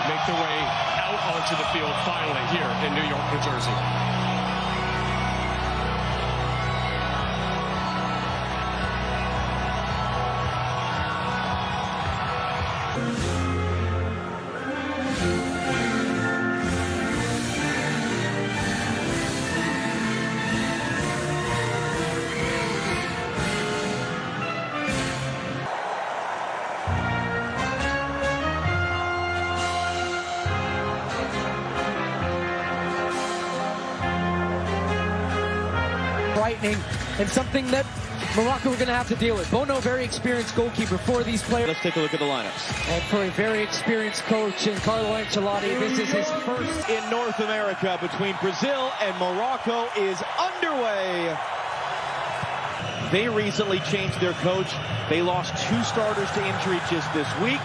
make their way out onto the field finally here in New York, New Jersey. Frightening and something that Morocco are going to have to deal with. Bono, very experienced goalkeeper for these players. Let's take a look at the lineups. And for a very experienced coach in Carlo Ancelotti, this is his first in North America between Brazil and Morocco is underway. They recently changed their coach. They lost 2 starters to injury just this week.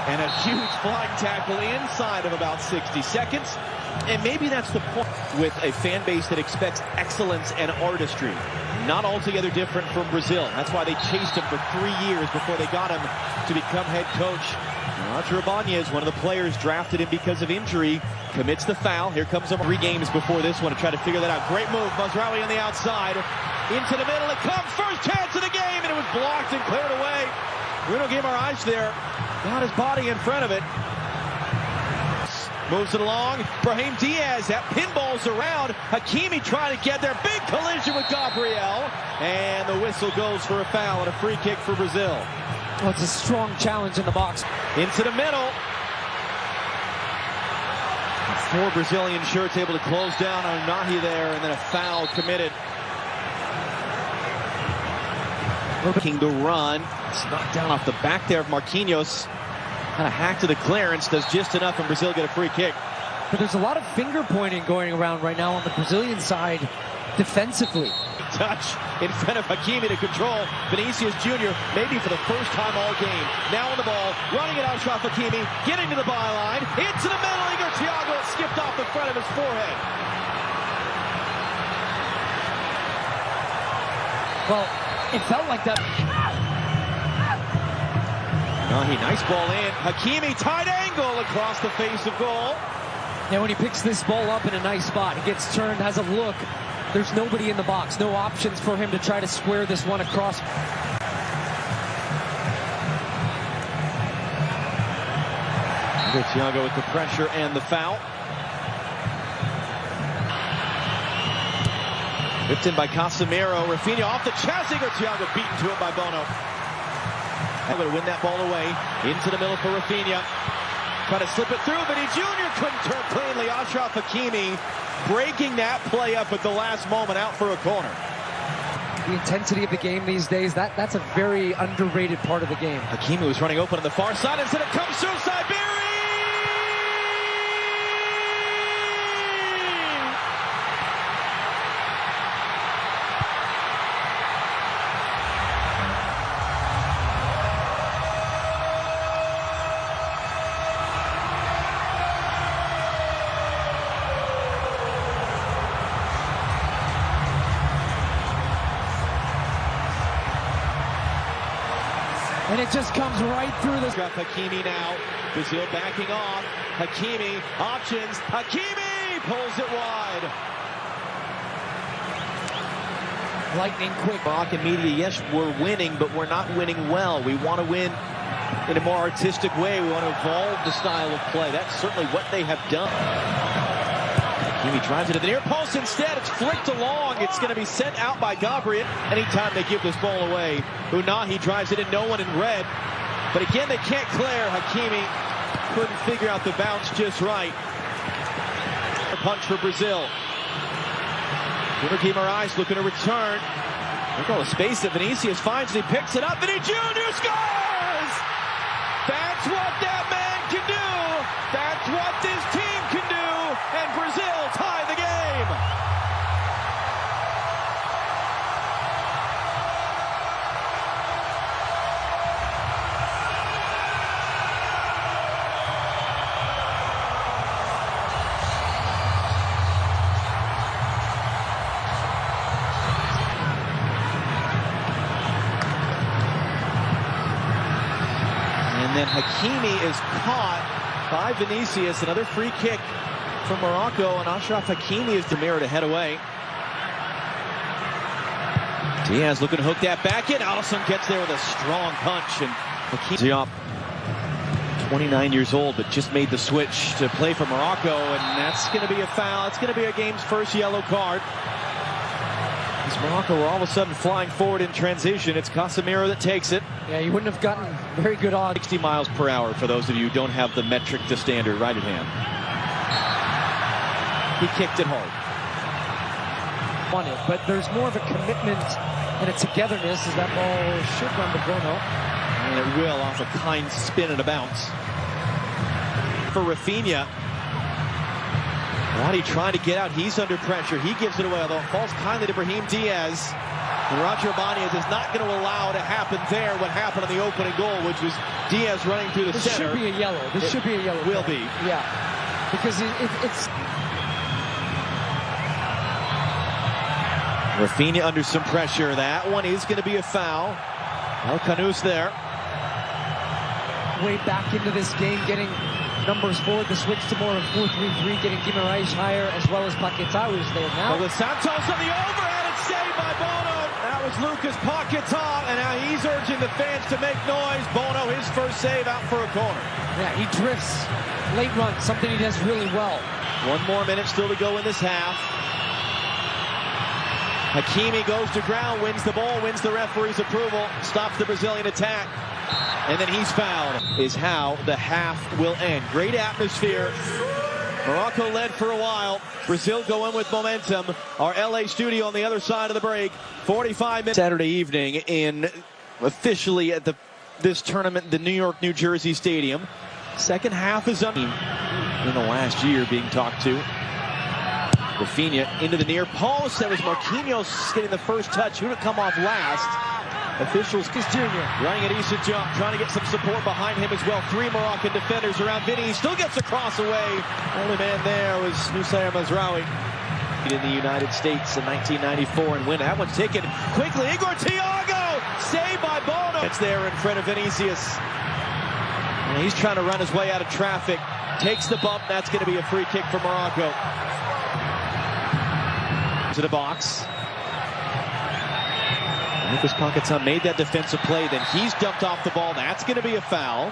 And a huge flying tackle inside of about 60 seconds. And maybe that's the point with a fan base that expects excellence and artistry. Not altogether different from Brazil. That's why they chased him for 3 years before they got him to become head coach. Roger Ibanez, one of the players, drafted him because of injury, commits the foul. Here comes him 3 games before this one to try to figure that out. Great move. Mazraoui on the outside. Into the middle. It comes. First chance of the game, and it was blocked and cleared away. Bruno Guimaraes there. Got his body in front of it. Moves it along. Brahim Diaz, that pinballs around. Hakimi trying to get there. Big collision with Gabriel. And the whistle goes for a foul and a free kick for Brazil. Well, it's a strong challenge in the box. Into the middle. 4 Brazilian shirts able to close down on Nahi there, and then a foul committed. Looking to run. It's knocked down off the back there of Marquinhos. Kind of hack to the clearance, does just enough, and Brazil get a free kick. But there's a lot of finger pointing going around right now on the Brazilian side defensively. Touch in front of Hakimi to control Vinicius Jr. maybe for the first time all game. Now on the ball, running it out, shot Hakimi, getting to the byline, into the middle, Igor Thiago skipped off the front of his forehead. Well, it felt like that. Nice ball in. Hakimi, tight angle across the face of goal. Now when he picks this ball up in a nice spot, he gets turned, has a look. There's nobody in the box. No options for him to try to square this one across. Thiago with the pressure and the foul. Whipped in by Casemiro. Rafinha off the chest. Igor Thiago beaten to it by Bono. Able to win that ball away. Into the middle for Rafinha. Trying to slip it through, but Jr. couldn't turn cleanly. Achraf Hakimi breaking that play up at the last moment, out for a corner. The intensity of the game these days, that's a very underrated part of the game. Hakimi was running open on the far side. Instead it comes through Siberi! And it just comes right through the... Hakimi now. Brazil backing off. Hakimi, options. Hakimi pulls it wide. Lightning quick. Moroccan media, yes, we're winning, but we're not winning well. We want to win in a more artistic way. We want to evolve the style of play. That's certainly what they have done. Hakimi drives it to the near post. Instead, it's flicked along. It's going to be sent out by Gabriel. Anytime they give this ball away, Unahi drives it in, no one in red. But again, they can't clear. Hakimi couldn't figure out the bounce just right. A punch for Brazil. Guimaraes looking to return. Look at all the space that Vinicius finds, and he picks it up. Vinicius Jr. scores! That's what that man can do. That's what this team can do. And Brazil tie the game. And then Hakimi is caught by Vinicius. Another free kick from Morocco, and Achraf Hakimi is the mirror to head away. Diaz looking to hook that back in. Alisson gets there with a strong punch, and Hakimi, 29 years old, but just made the switch to play for Morocco, and that's going to be a foul. It's going to be a game's first yellow card. As Morocco were all of a sudden flying forward in transition. It's Casemiro that takes it. Yeah, you wouldn't have gotten very good odds. 60 miles per hour for those of you who don't have the metric to standard right at hand. He kicked it hard. On it, but there's more of a commitment and a togetherness as that ball should run to Bono. And it will off a kind spin and a bounce. For Rafinha. Roddy trying to get out. He's under pressure. He gives it away, although it falls kindly to Brahim Diaz. And Roger Ibanez is not going to allow to happen there what happened on the opening goal, which was Diaz running through the this center. This should be a yellow. This should be a yellow. Will be. Yeah. Because it's... Rafinha under some pressure. That one is going to be a foul. El Canous there. Way back into this game, getting numbers forward, the switch to more of 4-3-3, getting Guimaraes higher, as well as Paquetá is there now. Well, the Santos on the overhead, it's saved by Bono. That was Lucas Paquetá, and now he's urging the fans to make noise. Bono, his first save out for a corner. Yeah, he drifts late run, something he does really well. 1 more minute still to go in this half. Hakimi goes to ground, wins the ball, wins the referee's approval, stops the Brazilian attack, and then he's fouled. Is how the half will end. Great atmosphere. Morocco led for a while. Brazil go in with momentum. Our LA studio on the other side of the break. 45 minutes Saturday evening in officially at this tournament, the New York, New Jersey Stadium. Second half is up in the last year being talked to. Rafinha into the near post. That was Marquinhos getting the first touch. Who to come off last? Officials Jr. running a decent jump, trying to get some support behind him as well. 3 Moroccan defenders around Vinny. He still gets a cross away. Only man there was Nusayr Mazraoui in the United States in 1994 and win. That one's taken quickly. Igor Thiago saved by Bono. It's there in front of Vinicius. And he's trying to run his way out of traffic. Takes the bump. That's going to be a free kick for Morocco. To the box. Lucas Paquetá made that defensive play, then he's dumped off the ball. That's going to be a foul.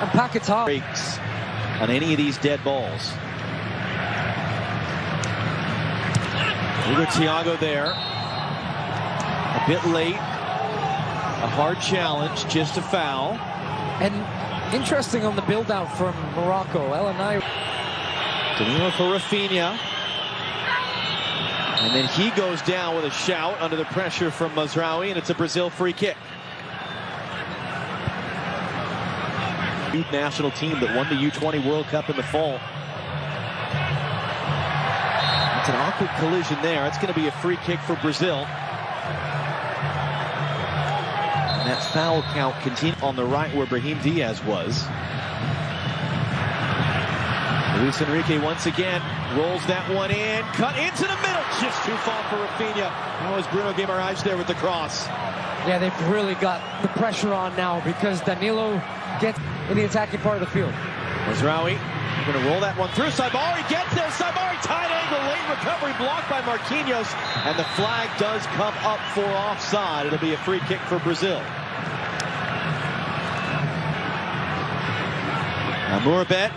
And Paquetá breaks on any of these dead balls. Igor Thiago there. A bit late. A hard challenge, just a foul. And interesting on the build-out from Morocco. Elanai. Danilo for Rafinha. And then he goes down with a shout under the pressure from Mazraoui, and it's a Brazil free kick. Youth national team that won the U20 World Cup in the fall. It's an awkward collision there. It's going to be a free kick for Brazil. And that foul count continues on the right where Brahim Diaz was. Luis Enrique once again rolls that one in, cut into the middle, just too far for Rafinha. That was Bruno Guimaraes there with the cross. Yeah, they've really got the pressure on now because Danilo gets in the attacking part of the field. Mazraoui going to roll that one through. Saibari gets there. Saibari tight angle, late recovery blocked by Marquinhos, and the flag does come up for offside. It'll be a free kick for Brazil. Amourabet.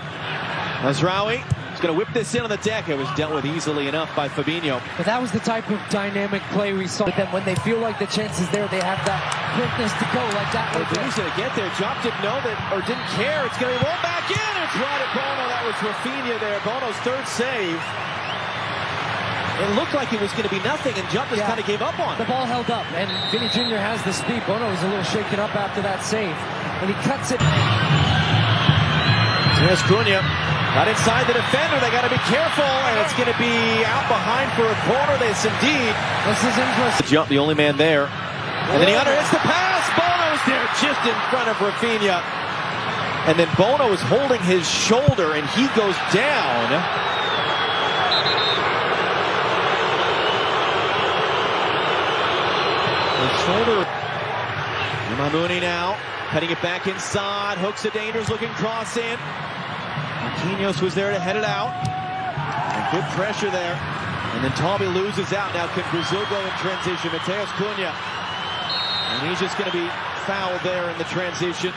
Mazraoui is going to whip this in on the deck. It was dealt with easily enough by Fabinho. But that was the type of dynamic play we saw. But then when they feel like the chance is there, they have that quickness to go like that. He's going to get there. Job didn't know that, or didn't care. It's going to be rolled back in. It's right at Bono. That was Rafinha there. Bono's third save. It looked like it was going to be nothing, and Jump just kind of gave up on it. The ball held up, and Vinny Jr. has the speed. Bono was a little shaken up after that save, and he cuts it. Here's Cunha. Got inside the defender. They got to be careful, and it's going to be out behind for a corner. This indeed. This is interesting. Jump, the only man there. And then he underhits the pass. Bono's there just in front of Rafinha. And then Bono is holding his shoulder, and he goes down. The shoulder. Mamuni now. Cutting it back inside. Hooks a dangerous looking cross in. Marquinhos was there to head it out. And good pressure there. And then Tommy loses out. Now can Brazil go in transition? Mateus Cunha. And he's just going to be fouled there in the transition.